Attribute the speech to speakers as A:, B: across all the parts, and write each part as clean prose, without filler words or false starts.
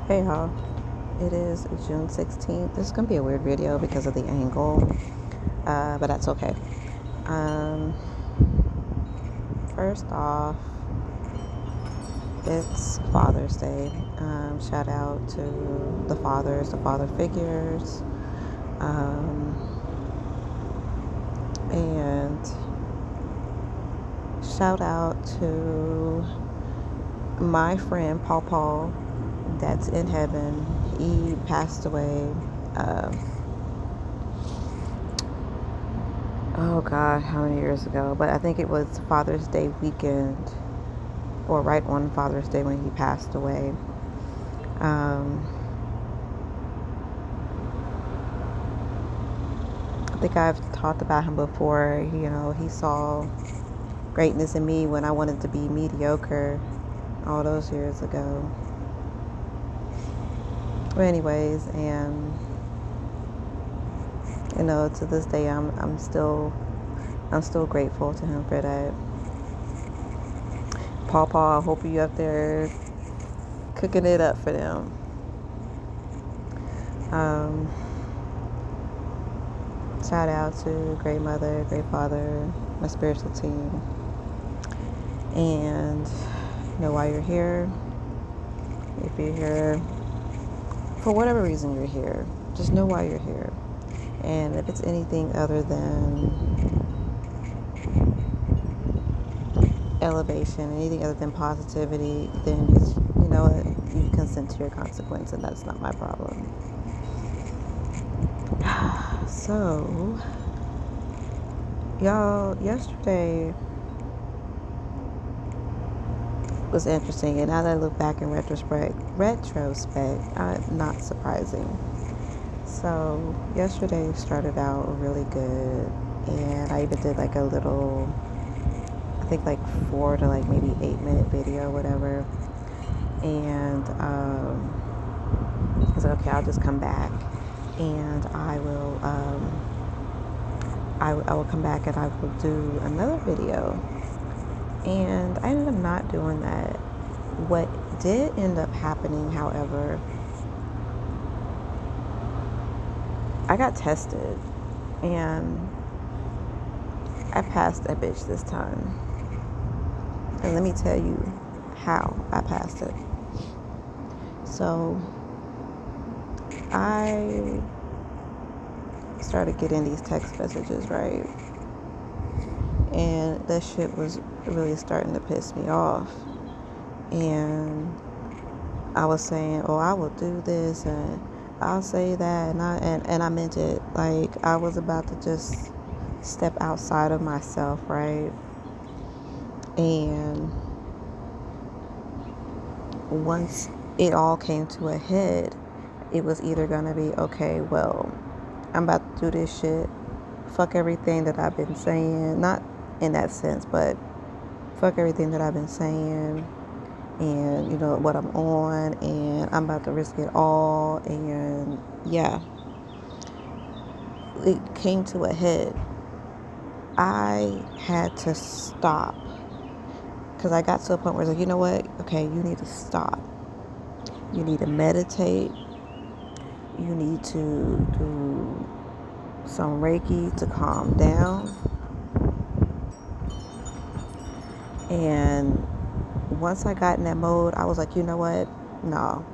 A: Hey y'all, it is June 16th. This is going to be a weird video because of the angle, but that's okay. First off, it's Father's Day. Shout out to the fathers, the father figures, and shout out to my friend Paul that's in heaven. He passed away. Oh God, how many years ago? But I think it was Father's Day weekend, or right on Father's Day when he passed away. I think I've talked about him before. He saw greatness in me when I wanted to be mediocre all those years ago. But anyways, and to this day, I'm still grateful to him for that. Paul, I hope you up there cooking it up for them. Shout out to great mother, great father, my spiritual team. And why you're here, if you're here for whatever reason you're here, just know why you're here. And if it's anything other than elevation, anything other than positivity, then just, you consent to your consequence, and that's not my problem. So, y'all, yesterday was interesting, and now that I look back in retrospect, not surprising. So yesterday started out really good, and I even did like a little, I think like 4 to like maybe 8-minute video, whatever. And I was like, okay, I'll just come back, and I will I will come back and I will do another video. And I ended up not doing that. What did end up happening, however, I got tested, and I passed that bitch this time. And let me tell you how I passed it. So I started getting these text messages, right? And that shit was really starting to piss me off. And I was saying, oh, I will do this and I'll say that, and I meant it. Like, I was about to just step outside of myself, right? And once it all came to a head, it was either gonna be, okay, well, I'm about to do this shit. Fuck everything that I've been saying. Not in that sense, but fuck everything that I've been saying, and what I'm on, and I'm about to risk it all. And yeah, it came to a head. I had to stop, because I got to a point where I was like, you know what? Okay, you need to stop. You need to meditate. You need to do some Reiki to calm down. And once I got in that mode, I was like, you know what? No.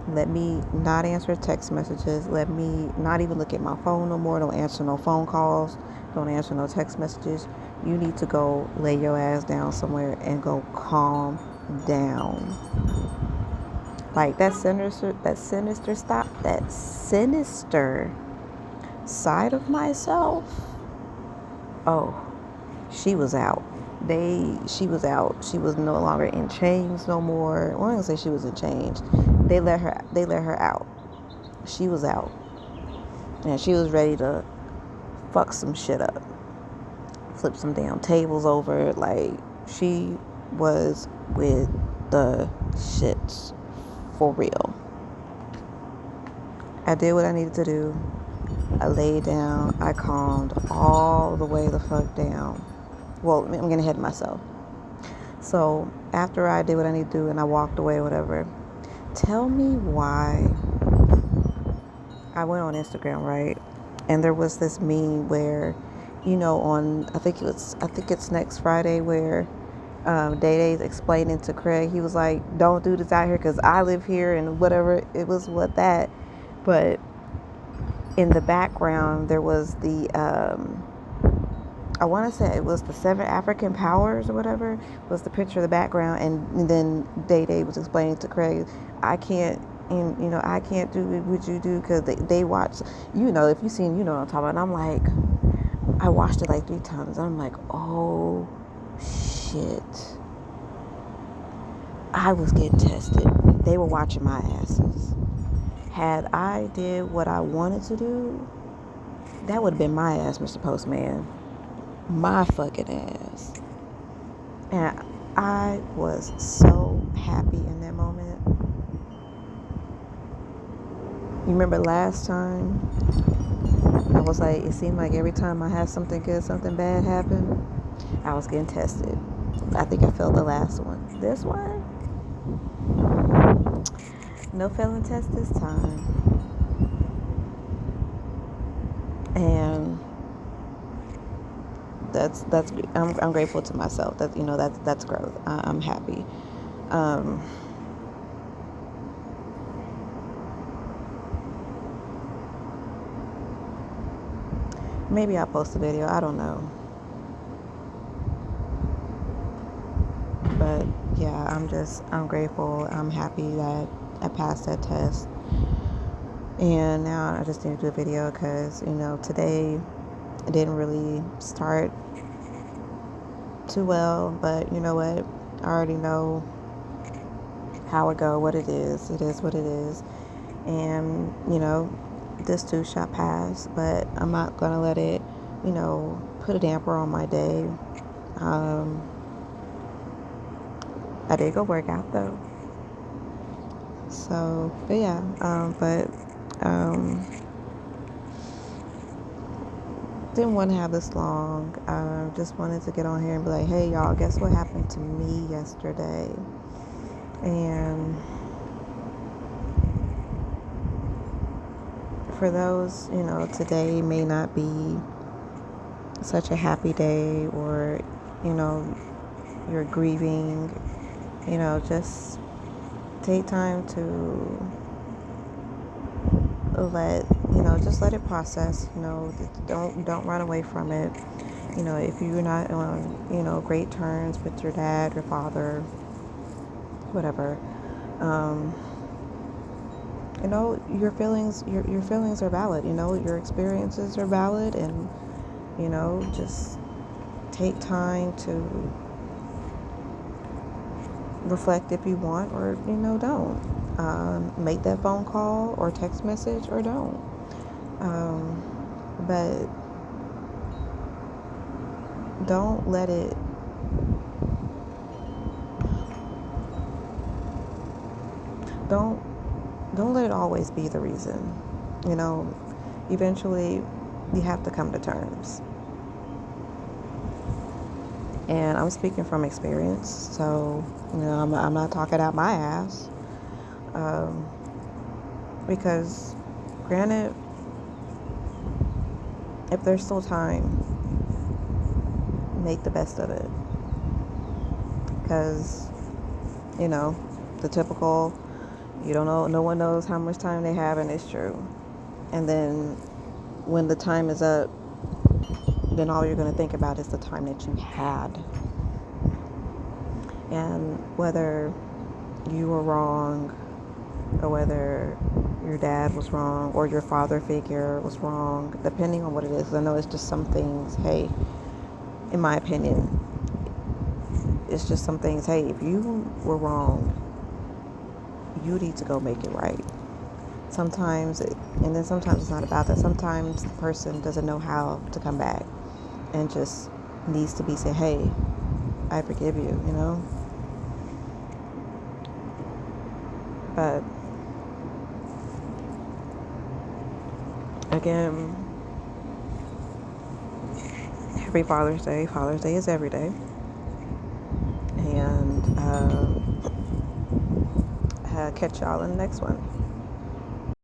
A: Let me not answer text messages. Let me not even look at my phone no more. Don't answer no phone calls. Don't answer no text messages. You need to go lay your ass down somewhere and go calm down. Like that sinister side of myself. Oh, she was out. She was out. She was no longer in chains no more. Well, I'm gonna say she was in chains. They let her out. She was out. And she was ready to fuck some shit up. Flip some damn tables over. Like, she was with the shits for real. I did what I needed to do. I laid down. I calmed all the way the fuck down. Well, I'm getting ahead of myself. So after I did what I need to do and I walked away, whatever, Tell me why. I went on Instagram, right? And there was this meme where, on I think it's next Friday where Day Day's explaining to Craig. He was like, "Don't do this out here because I live here," and whatever it was, what that. But in the background, there was the I want to say it was the Seven African Powers or whatever was the picture of the background, and then Day Day was explaining to Craig, I can't, and I can't do what you do because they watch, if you seen, what I'm talking about. And I'm like, I watched it like 3 times. I'm like, oh shit, I was getting tested. They were watching my asses. Had I did what I wanted to do, that would have been my ass, Mr. Postman. My fucking ass. And I was so happy in that moment. You remember last time I was like, it seemed like every time I had something good, something bad happen, I was getting tested. I think I failed the last one. This one, no failing test this time. And that's I'm grateful to myself. That that's growth. I'm happy. Maybe I'll post a video. I don't know. But yeah, I'm grateful. I'm happy that I passed that test. And now I just need to do a video because, today it didn't really start too well. But you know what? I already know how it go, what it is. It is what it is. And, this too shall pass. But I'm not going to let it, put a damper on my day. I did go work out though. So, but yeah, didn't want to have this long. Just wanted to get on here and be like, hey y'all, guess what happened to me yesterday? And for those, today may not be such a happy day, or, you're grieving, just take time to just let it process. Don't run away from it. If you're not on great terms with your dad, your father, whatever, your feelings are valid. Your experiences are valid, and just take time to reflect if you want, or don't. Make that phone call or text message, or don't. But don't let it always be the reason. Eventually you have to come to terms. And I'm speaking from experience, so I'm not talking out my ass. Because granted, if there's still time, make the best of it. Because the typical, you don't know, no one knows how much time they have, and it's true. And then when the time is up, then all you're going to think about is the time that you had. And whether you were wrong, or whether your dad was wrong, or your father figure was wrong, depending on what it is. I know it's just some things, hey, in my opinion, it's just some things, hey, if you were wrong, you need to go make it right. Sometimes it's not about that. Sometimes the person doesn't know how to come back, and just needs to be said, hey, I forgive you, But again, happy Father's Day. Father's Day is every day. And catch y'all in the next one.